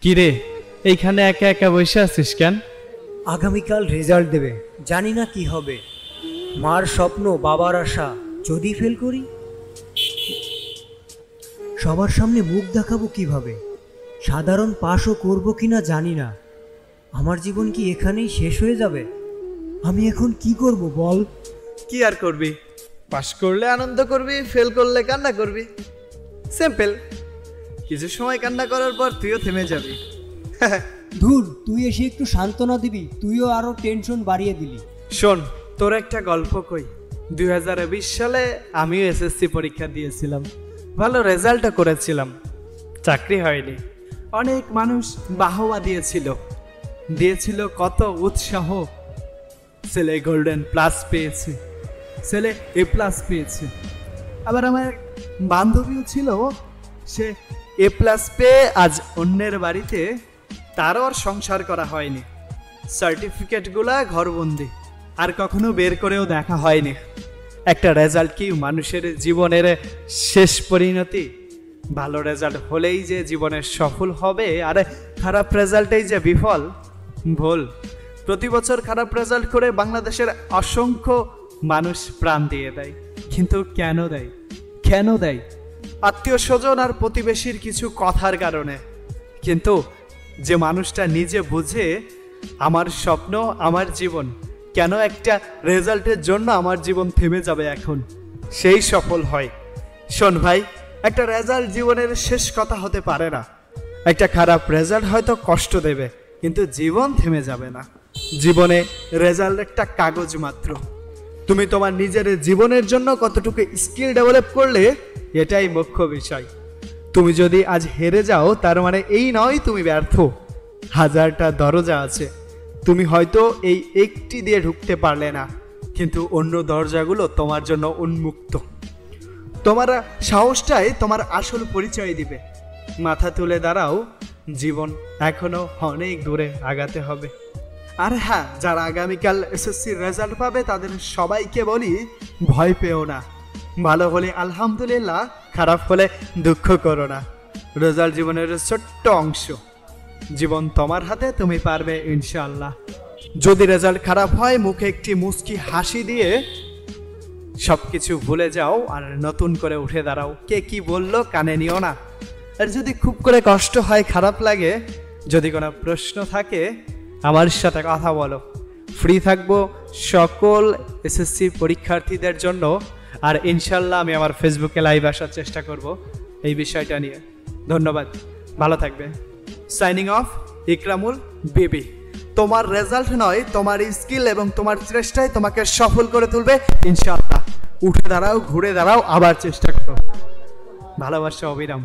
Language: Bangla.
কিরে, এইখানে একা একা বসে আছিস কেন? আগামীকাল রেজাল্ট দেবে, জানি না কি হবে। মার স্বপ্ন, বাবার আশা, যদি ফেল করি সবার সামনে মুখ দেখাবো কিভাবে? সাধারণ পাশও করবো কিনা জানি না। আমার জীবন কি এখানেই শেষ হয়ে যাবে? আমি এখন কি করব বল? কি আর করবি? পাস করলে আনন্দ করবি, ফেল করলে কান্না করবি। সিম্পল। কিছু সময় কান্না করার পর তুইও থেমে যাবি। ধুর, তুই এসে একটু সান্ত্বনা দিবি, তুইও আরো টেনশন বাড়িয়ে দিলি। শোন, তোর একটা গল্প কই। 2020 সালে আমিও এসএসসি পরীক্ষা দিয়েছিলাম, ভালো রেজাল্টও করেছিলাম, চাকরি হয়নি। অনেক মানুষ বাহবা দিয়েছিল কত উৎসাহ। ছেলে গোল্ডেন প্লাস পেয়েছে, ছেলে এ প্লাস পেয়েছে। আবার আমার বান্ধবীও ছিল, সে এ প্লাস পেয়ে আজ অন্যের বাড়িতে, তারও আর সংসার করা হয়নি। সার্টিফিকেটগুলা ঘরবন্দি, আর কখনো বের করেও দেখা হয়নি। একটা রেজাল্ট কি মানুষের জীবনের শেষ পরিণতি? ভালো রেজাল্ট হলেই যে জীবনের সফল হবে, আর খারাপ রেজাল্টেই যে বিফল? ভুল। প্রতি বছর খারাপ রেজাল্ট করে বাংলাদেশের অসংখ্য মানুষ প্রাণ দিয়ে দেয়। কিন্তু কেন দেয়? আত্মীয় স্বজন আর প্রতিবেশীর কিছু কথার কারণে। কিন্তু যে মানুষটা নিজে বুঝে আমার স্বপ্ন, আমার জীবন, কেন একটা রেজাল্টের জন্য আমার জীবন থেমে যাবে এখন, সেই সফল হয়। শোন ভাই, একটা রেজাল্ট জীবনের শেষ কথা হতে পারে না। একটা খারাপ রেজাল্ট হয়তো কষ্ট দেবে, কিন্তু জীবন থেমে যাবে না। জীবনে রেজাল্ট একটা কাগজ মাত্র। তুমি তোমার নিজের জীবনের জন্য কতটুকু স্কিল ডেভেলপ করলে, এটাই মুখ্য বিষয়। তুমি যদি আজ হেরে যাও, তার মানে এই নয় তুমি ব্যর্থ। হাজারটা দরজা আছে, তুমি হয়তো এই একটি দিয়ে ঢুকতে পারলে না, কিন্তু অন্য দরজাগুলো তোমার জন্য উন্মুক্ত। তোমার সাহসটাই তোমার আসল পরিচয় দিবে। মাথা তুলে দাঁড়াও, জীবন এখনো অনেক দূরে আগাতে হবে। আর হ্যাঁ, যারা আগামীকাল এসএসসির রেজাল্ট পাবে তাদের সবাইকে বলি, ভয় পেও না। ভালো হলে আলহামদুলিল্লাহ, খারাপ হলে দুঃখ করো না। রেজাল্ট জীবনের ছোট্ট অংশ। জীবন তোমার হাতে, তুমি পারবে ইনশাআল্লাহ। যদি রেজাল্ট খারাপ হয়, মুখে একটি মুচকি হাসি দিয়ে সবকিছু ভুলে যাও আর নতুন করে উঠে দাঁড়াও। কে কি বললো কানে নিও না। আর যদি খুব করে কষ্ট হয়, খারাপ লাগে, যদি কোনো প্রশ্ন থাকে, আমার সাথে কথা বলো। ফ্রি থাকবো সকল এসএসসি পরীক্ষার্থীদের জন্য। আর ইনশাল্লাহ আমি আমার ফেসবুকে লাইভ আসার চেষ্টা করব এই বিষয়টা নিয়ে। ধন্যবাদ, ভালো থাকবে। Signing off, Ikramul baby. তোমার রেজাল্ট নয়, তোমার স্কিল এবং তোমার চেষ্টাই তোমাকে সফল করে তুলবে ইনশাআল্লাহ। উঠে দাঁড়াও, ঘুরে দাঁড়াও, আবার চেষ্টা করো। ভালোবাসা, অবিরাম।